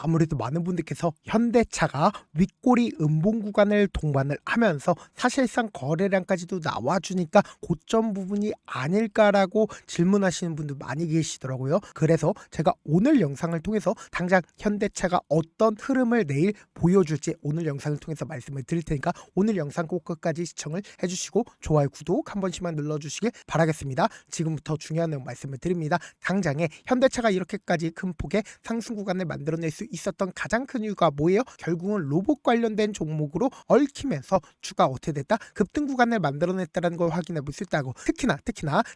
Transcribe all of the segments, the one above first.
아무래도 많은 분들께서 현대차가 윗꼬리 음봉 구간을 동반을 하면서 사실상 거래량까지도 나와주니까 고점 부분이 아닐까라고 질문하시는 분들 많이 계시더라고요. 그래서 제가 오늘 영상을 통해서 당장 현대차가 어떤 흐름을 내일 보여줄지 오늘 영상을 통해서 말씀을 드릴 테니까 오늘 영상 꼭 끝까지 시청을 해주시고 좋아요, 구독 한 번씩만 눌러주시길 바라겠습니다. 지금부터 중요한 내용 말씀을 드립니다. 당장에 현대차가 이렇게까지 큰 폭의 상승 구간을 만들어낼 수 있었던 가장 큰 이유가 뭐예요? 결국은 로봇 관련된 종목으로 얽히면서 주가 어떻게 됐다? 급등 구간을 만들어냈다는 걸 확인해 볼 수 있다고. 특히나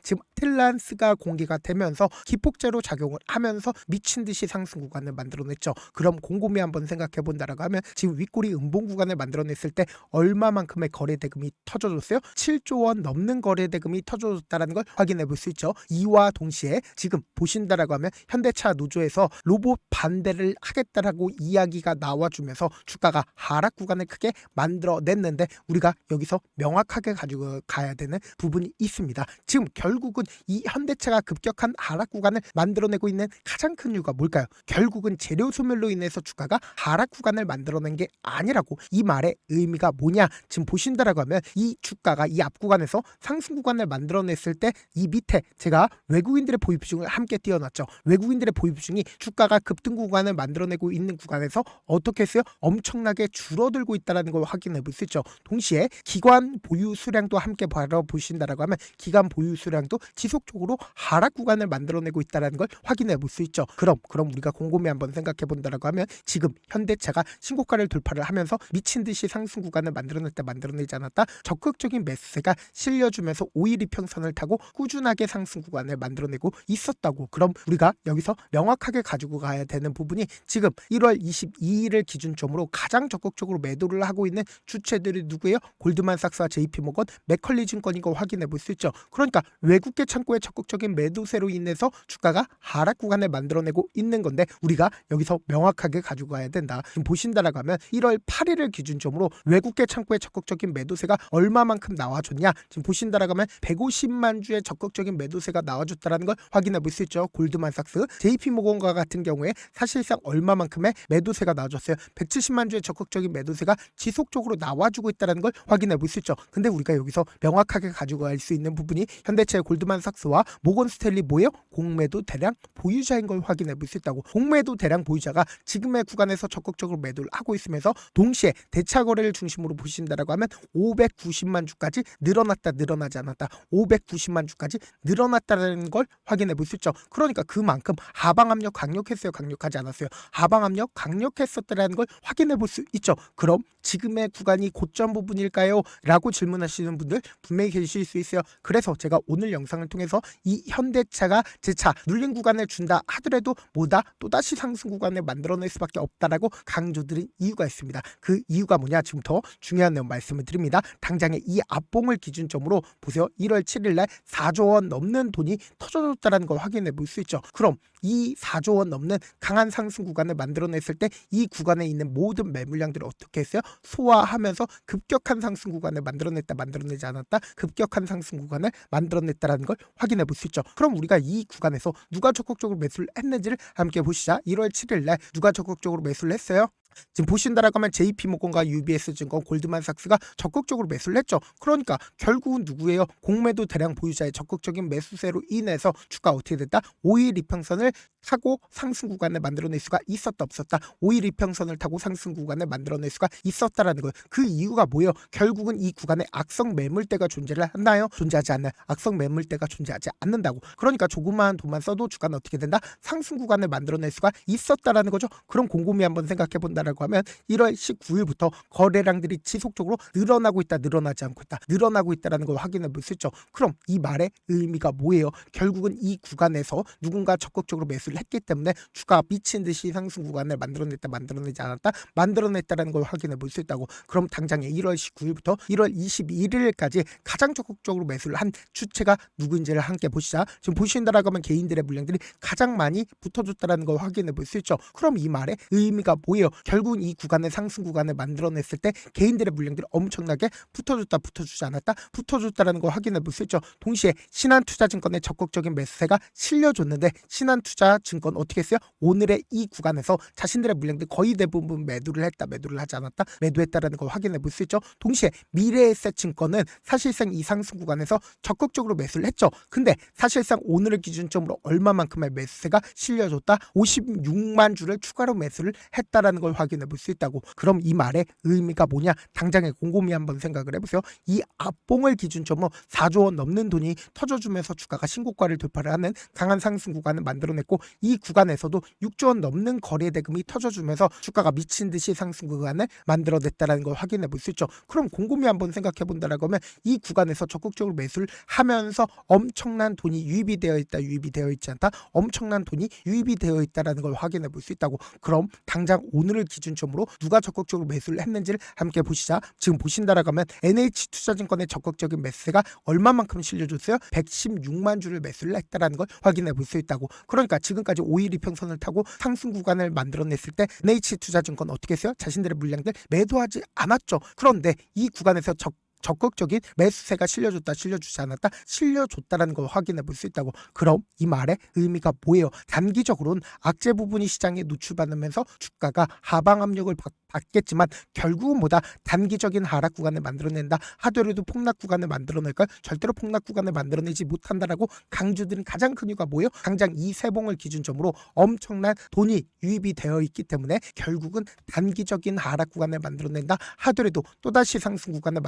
지금 틸란스가 공개가 되면서 기폭제로 작용을 하면서 미친 듯이 상승 구간을 만들어냈죠. 그럼 곰곰이 한번 생각해 본다라고 하면 지금 윗꼬리 음봉 구간을 만들어냈을 때 얼마만큼의 거래 대금이 터져줬어요? 7조 원 넘는 거래 대금이 터져줬다는 걸 확인해 볼 수 있죠. 이와 동시에 지금 보신다라고 하면 현대차 노조에서 로봇 반대를 하겠다라고 이야기가 나와주면서 주가가 하락 구간을 크게 만들어냈는데 우리가 여기서 명확하게 가지고 가야 되는 부분이 있습니다. 지금 결국은 이 현대차가 급격한 하락 구간을 만들어내고 있는 가장 큰 이유가 뭘까요? 결국은 재료 소멸로 인해서 주가가 하락 구간을 만들어낸 게 아니라고. 이 말의 의미가 뭐냐? 지금 보신다라고 하면 이 주가가 이 앞 구간에서 상승 구간을 만들어냈을 때 이 밑에 제가 외국인들의 보유 비중을 함께 띄워놨죠. 외국인들의 보유 비중이 주가가 급등 구간을 만들어내고 있는 구간에서 어떻게 했어요? 엄청나게 줄어들고 있다는 걸 확인해 볼 수 있죠. 동시에 기관 보유 수량도 함께 바라보신다라고 하면 기관 보유 수량도 지속적으로 하락 구간을 만들어내고 있다는 걸 확인해 볼 수 있죠. 그럼 우리가 곰곰이 한번 생각해 본다라고 하면 지금 현대차가 신고가를 돌파를 하면서 미친 듯이 상승 구간을 만들어내지 않았다. 적극적인 매수세가 실려주면서 5일 이평선을 타고 꾸준하게 상승 구간을 만들어내고 있었다고. 그럼 우리가 여기서 명확하게 가지고 가야 되는 부분이 지금 1월 22일을 기준점으로 가장 적극적으로 매도를 하고 있는 주체들이 누구예요? 골드만삭스와 JP모건, 맥컬리 증권인 거 확인해 볼 수 있죠. 그러니까 외국계 창고의 적극적인 매도세로 인해서 주가가 하락 구간을 만들어내고 있는 건데 우리가 여기서 명확하게 가지고 가야 된다. 지금 보신다라고 하면 1월 8일을 기준점으로 외국계 창고의 적극적인 매도세가 얼마만큼 나와줬냐? 지금 보신다라고 하면 150만 주의 적극적인 매도세가 나와줬다는 걸 확인해 볼 수 있죠. 골드만삭스, JP모건과 같은 경우에 사실상 얼마만큼의 매도세가 나와줬어요? 170만 주의 적극적인 매도세가 지속적으로 나와주고 있다는 걸 확인해 볼 수 있죠. 근데 우리가 여기서 명확하게 가지고 갈 수 있는 부분이 현대차의 골드만삭스와 모건스탠리 뭐예요? 공매도 대량 보유자인 걸 확인해 볼 수 있다고. 공매도 대량 보유자가 지금의 구간에서 적극적으로 매도를 하고 있으면서 동시에 대차 거래를 중심으로 보신다라고 하면 590만 주까지 늘어나지 않았다. 590만 주까지 늘어났다는 걸 확인해 볼 수 있죠. 그러니까 그만큼 하방 압력 강력했어요? 강력하지 않았어요? 하방 압력 강력했었다는 걸 확인해 볼 수 있죠. 그럼 지금의 구간이 고점 부분일까요? 라고 질문하시는 분들 분명히 계실 수 있어요. 그래서 제가 오늘 영상을 통해서 이 현대차가 재차 눌린 구간을 준다 하더라도 뭐다? 또다시 상승 구간을 만들어낼 수밖에 없다라고 강조드린 이유가 있습니다. 그 이유가 뭐냐? 지금부터 중요한 내용 말씀을 드립니다. 당장에 이 앞봉을 기준점으로 보세요. 1월 7일날 4조 원 넘는 돈이 터져졌다는 걸 확인해 볼 수 있죠. 그럼 이 4조 원 넘는 강한 상승 구간을 만들어냈을 때 이 구간에 있는 모든 매물량들을 어떻게 했어요? 소화하면서 급격한 상승 구간을 만들어내지 않았다? 급격한 상승 구간을 만들어냈다는 걸 확인해 볼 수 있죠. 그럼 우리가 이 구간에서 누가 적극적으로 매수를 했는지를 함께 보시자. 1월 7일날 누가 적극적으로 매수를 했어요? 지금 보신다라고 하면 JP모건과 UBS증권, 골드만삭스가 적극적으로 매수를 했죠. 그러니까 결국은 누구예요? 공매도 대량 보유자의 적극적인 매수세로 인해서 주가 어떻게 됐다? 5일 이평선을 타고 상승 구간을 만들어낼 수가 있었다 없었다? 5일 이평선을 타고 상승 구간을 만들어낼 수가 있었다라는 거예요. 그 이유가 뭐예요? 결국은 이 구간에 악성 매물대가 존재를 하나요? 존재하지 않나요? 악성 매물대가 존재하지 않는다고. 그러니까 조그마한 돈만 써도 주가는 어떻게 된다? 상승 구간을 만들어낼 수가 있었다라는 거죠. 그럼 곰곰이 한번 생각해 본다라고 하면 1월 19일부터 거래량들이 지속적으로 늘어나고 있다, 늘어나지 않고 있다, 늘어나고 있다라는 걸 확인해 볼 수 있죠. 그럼 이 말의 의미가 뭐예요? 결국은 이 구간에서 누군가 적극적으로 매수를 했기 때문에 주가 미친 듯이 상승 구간을 만들어내지 않았다, 만들어냈다라는 걸 확인해 볼 수 있다고. 그럼 당장에 1월 19일부터 1월 21일까지 가장 적극적으로 매수를 한 주체가 누구인지를 함께 보시자. 지금 보신다라고 하면 개인들의 물량들이 가장 많이 붙어줬다라는 걸 확인해 볼 수 있죠. 그럼 이 말의 의미가 뭐예요? 결국은 이 구간의 상승 구간을 만들어냈을 때 개인들의 물량들이 엄청나게 붙어줬다 붙어주지 않았다 붙어줬다라는 걸 확인해 볼 수 있죠. 동시에 신한투자증권의 적극적인 매수세가 실려줬는데 신한투자증권 어떻게 했어요? 오늘의 이 구간에서 자신들의 물량들 거의 대부분 매도를 했다 매도를 하지 않았다 매도했다라는 걸 확인해 볼 수 있죠. 동시에 미래에셋증권은 사실상 이 상승 구간에서 적극적으로 매수를 했죠. 근데 사실상 오늘을 기준점으로 얼마만큼의 매수세가 실려줬다? 56만 주를 추가로 매수를 했다라는 걸 확인해 볼 수 있다고. 그럼 이 말의 의미가 뭐냐? 당장에 곰곰이 한번 생각을 해보세요. 이 앞봉을 기준점으로 4조 원 넘는 돈이 터져주면서 주가가 신고가를 돌파를 하는 강한 상승 구간을 만들어냈고 이 구간에서도 6조 원 넘는 거래 대금이 터져주면서 주가가 미친 듯이 상승 구간을 만들어냈다는 걸 확인해 볼 수 있죠. 그럼 곰곰이 한번 생각해 본다라고 하면 이 구간에서 적극적으로 매수를 하면서 엄청난 돈이 유입이 되어 있다 유입이 되어 있지 않다 엄청난 돈이 유입이 되어 있다라는 걸 확인해 볼 수 있다고. 그럼 당장 오늘을 기준점으로 누가 적극적으로 매수를 했는지를 함께 보시자. 지금 보신다라고 하면 NH투자증권의 적극적인 매수세가 얼마만큼 실려줬어요? 116만 주를 매수를 했다라는 걸 확인해 볼 수 있다고. 그러니까 지금까지 5일 이평선을 타고 상승 구간을 만들어냈을 때 NH투자증권 어떻게 했어요? 자신들의 물량들 매도하지 않았죠. 그런데 이 구간에서 적극적인 매수세가 실려줬다 실려주지 않았다 실려줬다라는 걸 확인해 볼 수 있다고. 그럼 이 말의 의미가 뭐예요? 단기적으로는 악재 부분이 시장에 노출받으면서 주가가 하방 압력을 받겠지만 결국은 뭐다? 단기적인 하락 구간을 만들어낸다 하더라도 폭락 구간을 만들어낼까? 절대로 폭락 구간을 만들어내지 못한다라고 강조드린 가장 큰 이유가 뭐예요? 당장 이 세봉을 기준점으로 엄청난 돈이 유입이 되어 있기 때문에 결국은 단기적인 하락 구간을 만들어낸다 하더라도 또다시 상승 구간을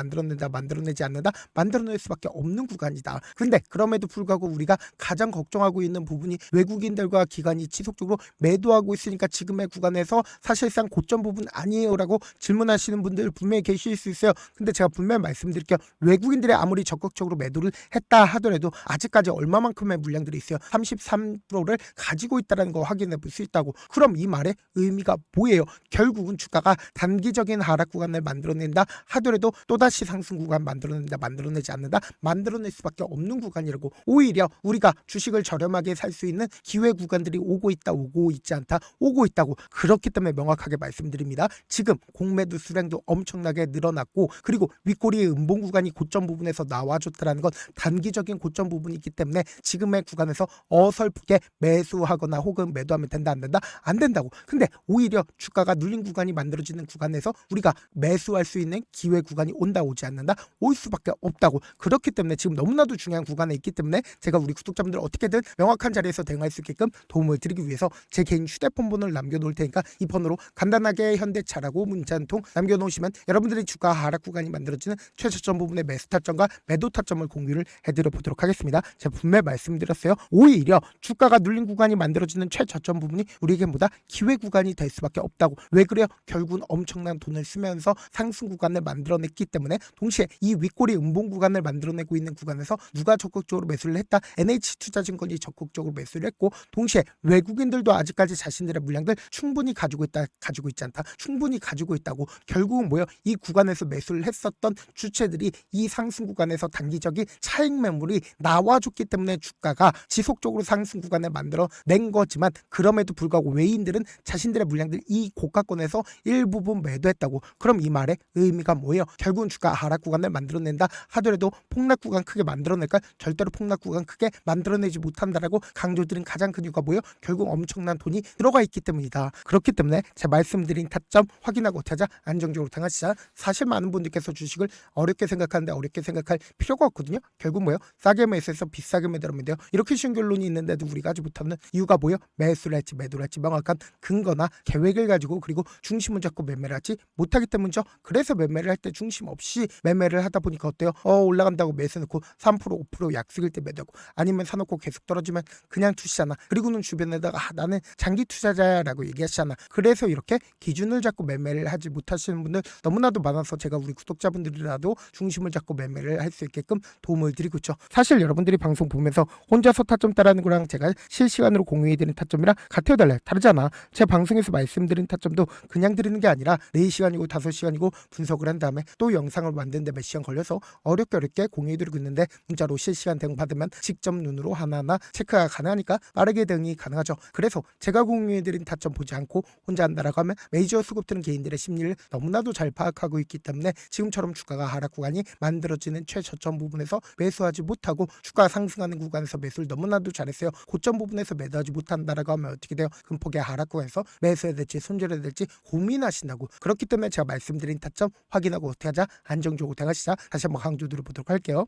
만들어내지 않는다 만들어낼 수밖에 없는 구간이다. 그런데 그럼에도 불구하고 우리가 가장 걱정하고 있는 부분이 외국인들과 기관이 지속적으로 매도하고 있으니까 지금의 구간에서 사실상 고점 부분 아니에요 라고 질문하시는 분들 분명히 계실 수 있어요. 근데 제가 분명히 말씀드릴게요. 외국인들이 아무리 적극적으로 매도를 했다 하더라도 아직까지 얼마만큼의 물량들이 있어요? 33%를 가지고 있다는 거 확인해 볼 수 있다고. 그럼 이 말의 의미가 뭐예요? 결국은 주가가 단기적인 하락 구간을 만들어낸다 하더라도 또다시 상승 구간 만들어내지 않는다 만들어낼 수밖에 없는 구간이라고. 오히려 우리가 주식을 저렴하게 살 수 있는 기회 구간들이 오고 있다 오고 있지 않다 오고 있다고. 그렇기 때문에 명확하게 말씀드립니다. 지금 공매도 수량도 엄청나게 늘어났고 그리고 윗꼬리의 음봉 구간이 고점 부분에서 나와줬다는 건 단기적인 고점 부분이 있기 때문에 지금의 구간에서 어설프게 매수하거나 혹은 매도하면 된다 안 된다? 안 된다고. 근데 오히려 주가가 눌린 구간이 만들어지는 구간에서 우리가 매수할 수 있는 기회 구간이 온다 오지 않는다? 올 수밖에 없다고. 그렇기 때문에 지금 너무나도 중요한 구간에 있기 때문에 제가 우리 구독자분들 어떻게든 명확한 자리에서 대응할 수 있게끔 도움을 드리기 위해서 제 개인 휴대폰 번호를 남겨놓을 테니까 이 번호로 간단하게 현대차라고 문자 한 통 남겨놓으시면 여러분들이 주가 하락 구간이 만들어지는 최저점 부분의 매수 타점과 매도 타점을 공유를 해드려 보도록 하겠습니다. 제가 분명히 말씀드렸어요. 오히려 주가가 눌린 구간이 만들어지는 최저점 부분이 우리에게 뭐다? 기회 구간이 될 수밖에 없다고. 왜 그래요? 결국은 엄청난 돈을 쓰면서 상승 구간을 만들어냈기 때문에 동시에 이 윗꼬리 음봉 구간을 만들어내고 있는 구간에서 누가 적극적으로 매수를 했다? NH투자증권이 적극적으로 매수를 했고 동시에 외국인들도 아직까지 자신들의 물량들 충분히 가지고 있다 가지고 있지 않다 충분히 가지고 있다고. 결국은 뭐예요? 이 구간에서 매수를 했었던 주체들이 이 상승 구간에서 단기적인 차익 매물이 나와줬기 때문에 주가가 지속적으로 상승 구간을 만들어낸 거지만 그럼에도 불구하고 외인들은 자신들의 물량들 이 고가권에서 일부분 매도했다고. 그럼 이 말의 의미가 뭐예요? 결국은 주가 하락 구간을 만들어낸다 하더라도 폭락 구간 크게 만들어낼까? 절대로 폭락 구간 크게 만들어내지 못한다라고 강조드린 가장 큰 이유가 뭐예요? 결국 엄청난 돈이 들어가 있기 때문이다. 그렇기 때문에 제가 말씀드린 타점 확인하고 어떻게 하자? 안정적으로 당하시자. 사실 많은 분들께서 주식을 어렵게 생각하는데 어렵게 생각할 필요가 없거든요. 결국 뭐예요? 싸게 매수해서 비싸게 매도하면 돼요. 이렇게 쉬운 결론이 있는데도 우리가 하지 못하는 이유가 뭐예요? 매수를 할지 매도를 할지 명확한 근거나 계획을 가지고 그리고 중심을 잡고 매매를 하지 못하기 때문이죠. 그래서 매매를 할 때 중심 없이 매매를 하다 보니까 어때요? 올라간다고 매수해놓고 3% 5% 약속일 때 매도하고 아니면 사놓고 계속 떨어지면 그냥 투시잖아. 그리고는 주변에다가 나는 장기 투자자야라고 얘기하시잖아. 그래서 이렇게 기준을 잡고 매매를 하지 못하시는 분들 너무나도 많아서 제가 우리 구독자분들이라도 중심을 잡고 매매를 할 수 있게끔 도움을 드리고 있죠. 사실 여러분들이 방송 보면서 혼자서 타점 따라하는 거랑 제가 실시간으로 공유해드리는 타점이랑 같아요 달라요? 다르잖아. 제 방송에서 말씀드린 타점도 그냥 드리는 게 아니라 4시간이고 5시간이고 분석을 한 다음에 또 영상을 만드는데 몇 시간 걸려서 어렵게 공유해드리고 있는데 문자로 실시간 대응 받으면 직접 눈으로 하나하나 체크가 가능하니까 빠르게 대응이 가능하죠. 그래서 제가 공유해드린 타점 보지 않고 혼자 한다라고 하면 메이저 수급 고급트는 개인들의 심리를 너무나도 잘 파악하고 있기 때문에 지금처럼 주가가 하락 구간이 만들어지는 최저점 부분에서 매수하지 못하고 주가가 상승하는 구간에서 매수를 너무나도 잘했어요. 고점 부분에서 매도하지 못한다라고 하면 어떻게 돼요? 큰 폭의 하락 구간에서 매수해야 될지 손절해야 될지 고민하신다고. 그렇기 때문에 제가 말씀드린 타점 확인하고 어떻게 하자? 안정적으로 대가시자. 다시 한번 강조 드려보도록 할게요.